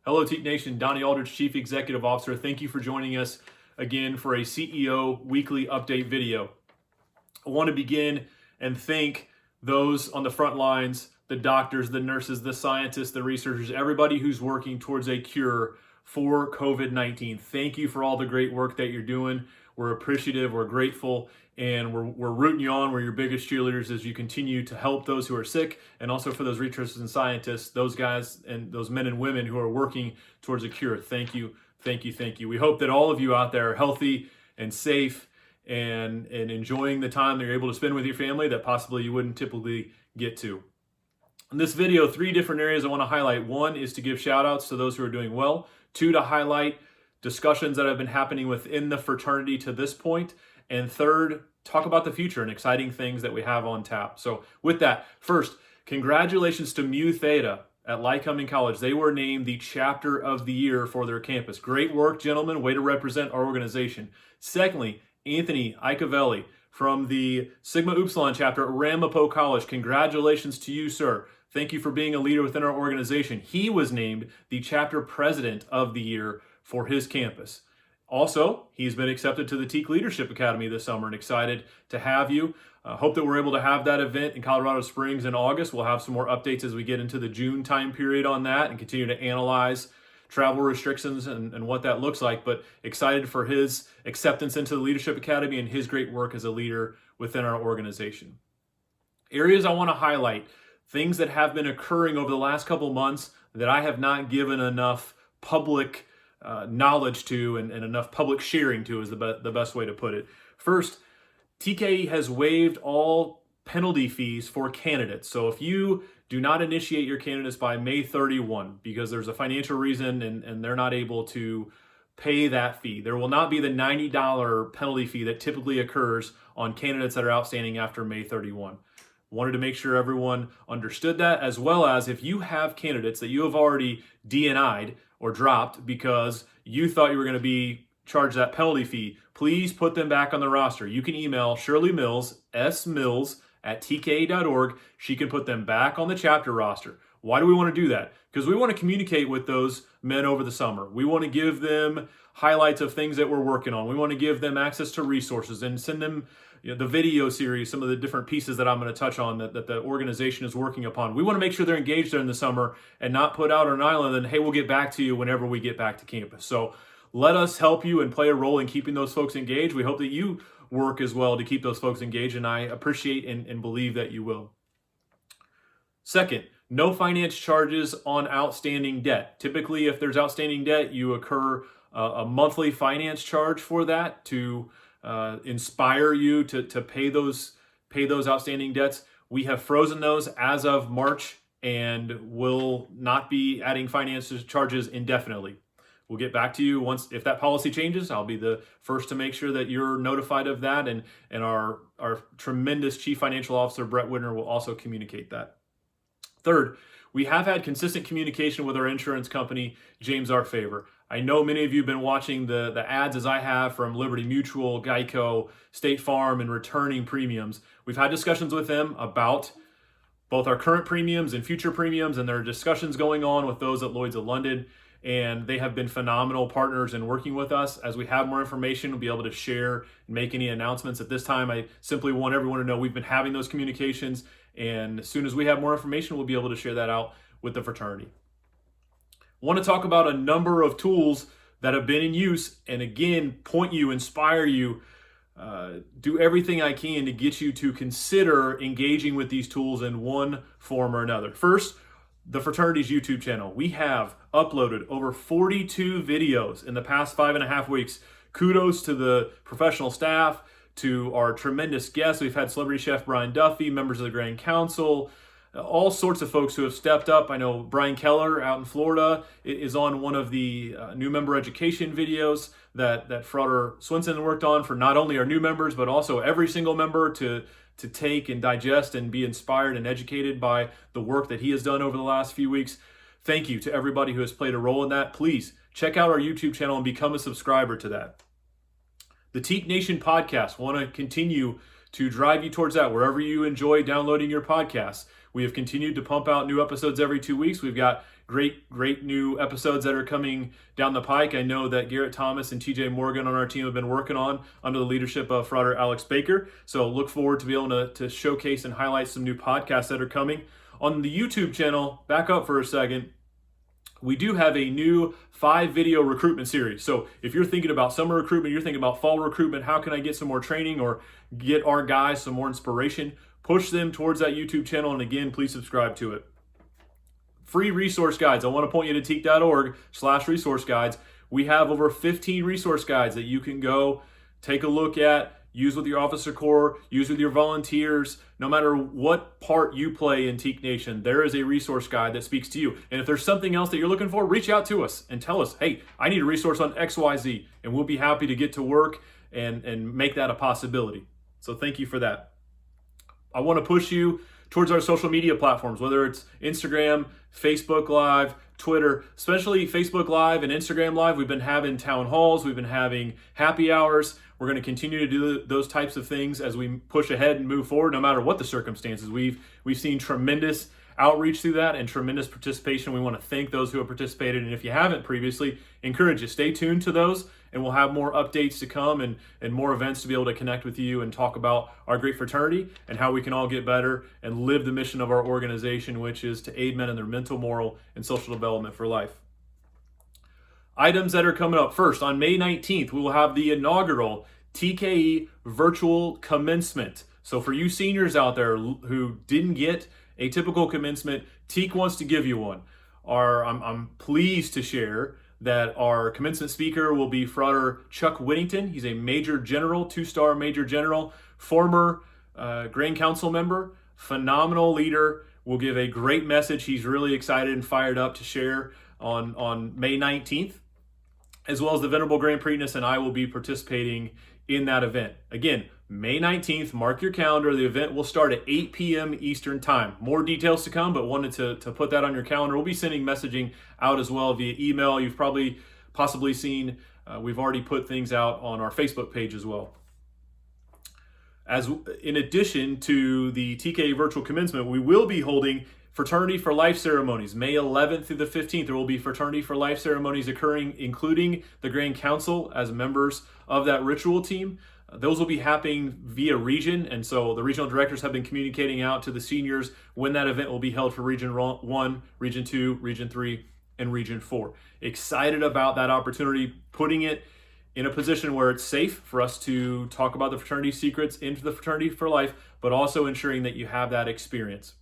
Hello, TKE Nation. Donnie Aldrich, Chief Executive Officer. Thank you for joining us again for a CEO Weekly Update video. I want to begin and thank those on the front lines, the doctors, the nurses, the scientists, the researchers, everybody who's working towards a cure for COVID-19. Thank you for all the great work that you're doing. We're appreciative, we're grateful, and we're rooting you on. We're your biggest cheerleaders as you continue to help those who are sick, and also for those researchers and scientists, those guys and those men and women who are working towards a cure. Thank you, thank you, thank you. We hope that all of you out there are healthy and safe and enjoying the time that you're able to spend with your family that possibly you wouldn't typically get to. In this video, 3 different areas I want to highlight. 1 is to give shout outs to those who are doing well. 2, to highlight discussions that have been happening within the fraternity to this point. And 3rd, talk about the future and exciting things that we have on tap. So with that, first, congratulations to Mu Theta at Lycoming College. They were named the chapter of the year for their campus. Great work, gentlemen. Way to represent our organization. Secondly, Anthony Icavelli from the Sigma Upsilon chapter at Ramapo College. Congratulations to you, sir. Thank you for being a leader within our organization. He was named the chapter president of the year for his campus. Also, he's been accepted to the TKE Leadership Academy this summer and excited to have you. Hope that we're able to have that event in Colorado Springs in August. We'll have some more updates as we get into the June time period on that and continue to analyze travel restrictions and what that looks like, but excited for his acceptance into the Leadership Academy and his great work as a leader within our organization. Areas I want to highlight, things that have been occurring over the last couple months that I have not given enough public knowledge to and enough public sharing to is the best way to put it. First, TKE has waived all penalty fees for candidates. So if you do not initiate your candidates by May 31 because there's a financial reason and they're not able to pay that fee, there will not be the $90 penalty fee that typically occurs on candidates that are outstanding after May 31. Wanted to make sure everyone understood that, as well as if you have candidates that you have already DNI'd or dropped because you thought you were going to be charged that penalty fee, please put them back on the roster. You can email Shirley Mills, smills@tke.org. She can put them back on the chapter roster. Why do we want to do that? Because we want to communicate with those men over the summer. We want to give them highlights of things that we're working on. We want to give them access to resources and send them the video series, some of the different pieces that I'm going to touch on that the organization is working upon. We want to make sure they're engaged during the summer and not put out on an island and, hey, we'll get back to you whenever we get back to campus. So let us help you and play a role in keeping those folks engaged. We hope that you work as well to keep those folks engaged, and I appreciate and believe that you will. Second, no finance charges on outstanding debt. Typically, if there's outstanding debt, you incur a monthly finance charge for that to inspire you to pay those outstanding debts. We have frozen those as of March and will not be adding finance charges indefinitely. We'll get back to you if that policy changes. I'll be the first to make sure that you're notified of that, and our tremendous Chief Financial Officer, Brett Widner, will also communicate that. Third, we have had consistent communication with our insurance company, James Art Favor. I know many of you have been watching the ads as I have from Liberty Mutual, Geico, State Farm, and returning premiums. We've had discussions with them about both our current premiums and future premiums, and there are discussions going on with those at Lloyd's of London, and they have been phenomenal partners in working with us. As we have more information, we'll be able to share and make any announcements. At this time, I simply want everyone to know we've been having those communications, and as soon as we have more information, we'll be able to share that out with the fraternity. I want to talk about a number of tools that have been in use, and again, inspire you, do everything I can to get you to consider engaging with these tools in one form or another. First, the fraternity's YouTube channel. We have uploaded over 42 videos in the past 5.5 weeks. Kudos to the professional staff, to our tremendous guests. We've had celebrity chef Brian Duffy, members of the Grand Council, all sorts of folks who have stepped up. I know Brian Keller out in Florida is on one of the new member education videos that Frater Swinson worked on for not only our new members, but also every single member to take and digest and be inspired and educated by the work that he has done over the last few weeks. Thank you to everybody who has played a role in that. Please check out our YouTube channel and become a subscriber to that. The TKE Nation podcast, want to continue to drive you towards that wherever you enjoy downloading your podcasts. We have continued to pump out new episodes every 2 weeks. We've got great new episodes that are coming down the pike. I know that Garrett Thomas and TJ Morgan on our team have been working on under the leadership of Frater Alex Baker. So look forward to be able to showcase and highlight some new podcasts that are coming. On the YouTube channel, back up for a second, we do have a new 5-video recruitment series. So if you're thinking about summer recruitment, you're thinking about fall recruitment, how can I get some more training or get our guys some more inspiration? Push them towards that YouTube channel. And again, please subscribe to it. Free resource guides. I want to point you to teak.org/resource guides. We have over 15 resource guides that you can go take a look at, use with your officer corps, use with your volunteers. No matter what part you play in Teak Nation, there is a resource guide that speaks to you. And if there's something else that you're looking for, reach out to us and tell us, hey, I need a resource on XYZ, and we'll be happy to get to work and make that a possibility. So thank you for that. I want to push you towards our social media platforms, whether it's Instagram, Facebook Live, Twitter, especially Facebook Live and Instagram Live. We've been having town halls, we've been having happy hours. We're going to continue to do those types of things as we push ahead and move forward, no matter what the circumstances. We've seen tremendous outreach through that and tremendous participation. We want to thank those who have participated. And if you haven't previously, encourage you, stay tuned to those, and we'll have more updates to come and more events to be able to connect with you and talk about our great fraternity and how we can all get better and live the mission of our organization, which is to aid men in their mental, moral, and social development for life. Items that are coming up. First, on May 19th, we will have the inaugural TKE virtual commencement. So for you seniors out there who didn't get a typical commencement, Teak wants to give you one. I'm pleased to share that our commencement speaker will be Frater Chuck Whittington. He's a Major General, 2-star Major General, former Grand Council member, phenomenal leader, will give a great message. He's really excited and fired up to share on May 19th, as well as the Venerable Grand Priestess and I will be participating in that event. Again, May 19th, mark your calendar. The event will start at 8 p.m. Eastern Time. More details to come, but wanted to put that on your calendar. We'll be sending messaging out as well via email. You've possibly seen, we've already put things out on our Facebook page as well. In addition to the TKE virtual commencement, we will be holding Fraternity for Life ceremonies. May 11th through the 15th, there will be Fraternity for Life ceremonies occurring, including the Grand Council as members of that ritual team. Those will be happening via region, and so the regional directors have been communicating out to the seniors when that event will be held for Region 1, Region 2, Region 3, and Region 4. Excited about that opportunity, putting it in a position where it's safe for us to talk about the fraternity secrets into the Fraternity for Life, but also ensuring that you have that experience.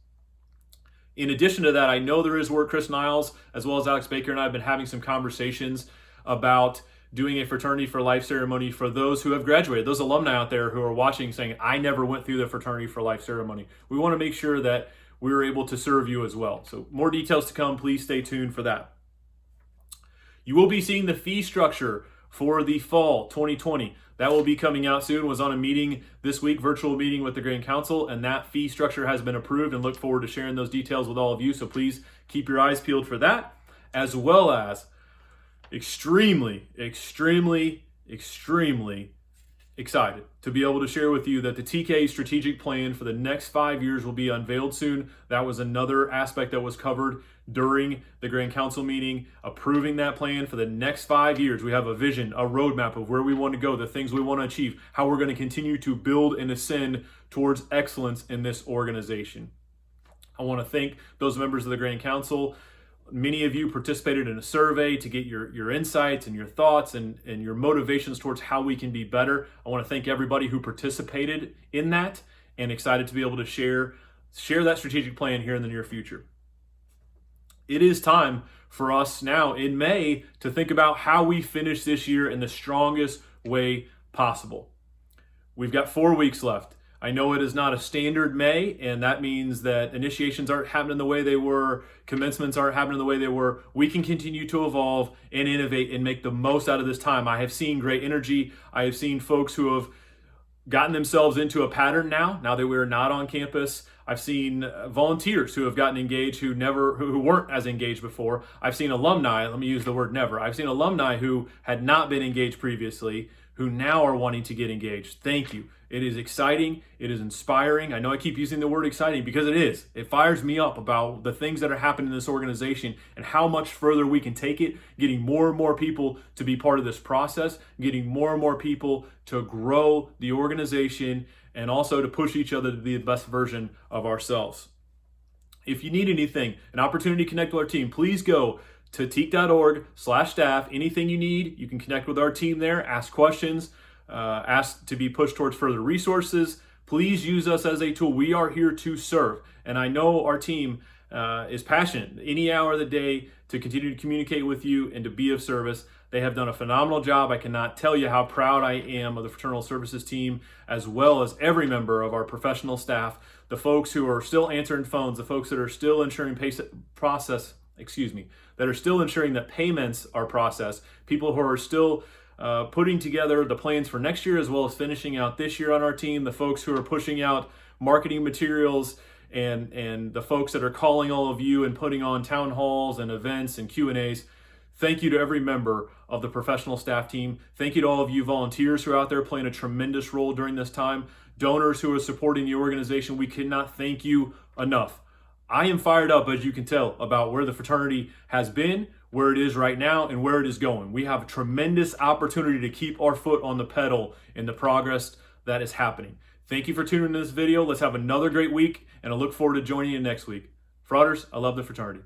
In addition to that, I know there is work. Chris Niles, as well as Alex Baker and I have been having some conversations about doing a Fraternity for Life ceremony for those who have graduated, those alumni out there who are watching saying, I never went through the Fraternity for Life ceremony. We want to make sure that we're able to serve you as well. So more details to come. Please stay tuned for that. You will be seeing the fee structure for the fall 2020. That will be coming out soon. Was on a meeting this week, virtual meeting with the Grand Council, and that fee structure has been approved, and look forward to sharing those details with all of you. So please keep your eyes peeled for that, as well as extremely excited to be able to share with you that the TKE strategic plan for the next 5 years will be unveiled soon. That was another aspect that was covered during the Grand Council meeting, approving that plan for the next 5 years. We have a vision, a roadmap of where we want to go, the things we want to achieve, how we're going to continue to build and ascend towards excellence in this organization. I want to thank those members of the Grand Council. Many of you participated in a survey to get your insights and your thoughts and your motivations towards how we can be better. I want to thank everybody who participated in that, and excited to be able to share that strategic plan here in the near future. It is time for us now in May to think about how we finish this year in the strongest way possible. We've got 4 weeks left. I know it is not a standard May, and that means that initiations aren't happening the way they were, commencements aren't happening the way they were. We can continue to evolve and innovate and make the most out of this time. I have seen great energy. I have seen folks who have gotten themselves into a pattern now that we're not on campus. I've seen volunteers who have gotten engaged who weren't as engaged before. I've seen alumni, let me use the word never. I've seen alumni who had not been engaged previously who now are wanting to get engaged. Thank you. It is exciting. It is inspiring. I know I keep using the word exciting because it is. It fires me up about the things that are happening in this organization and how much further we can take it, getting more and more people to be part of this process, getting more and more people to grow the organization, and also to push each other to be the best version of ourselves. If you need anything, an opportunity to connect with our team, please go to teak.org/staff. Anything you need, you can connect with our team there, ask questions, ask to be pushed towards further resources. Please use us as a tool. We are here to serve. And I know our team is passionate any hour of the day to continue to communicate with you and to be of service. They have done a phenomenal job. I cannot tell you how proud I am of the Fraternal Services team, as well as every member of our professional staff, the folks who are still answering phones, the folks that are still ensuring that are still ensuring that payments are processed, people who are still putting together the plans for next year as well as finishing out this year on our team, the folks who are pushing out marketing materials, and the folks that are calling all of you and putting on town halls and events and Q&As. Thank you to every member of the professional staff team. Thank you to all of you volunteers who are out there playing a tremendous role during this time. Donors who are supporting the organization, we cannot thank you enough. I am fired up, as you can tell, about where the fraternity has been, where it is right now, and where it is going. We have a tremendous opportunity to keep our foot on the pedal in the progress that is happening. Thank you for tuning in to this video. Let's have another great week, and I look forward to joining you next week. Frauders, I love the fraternity.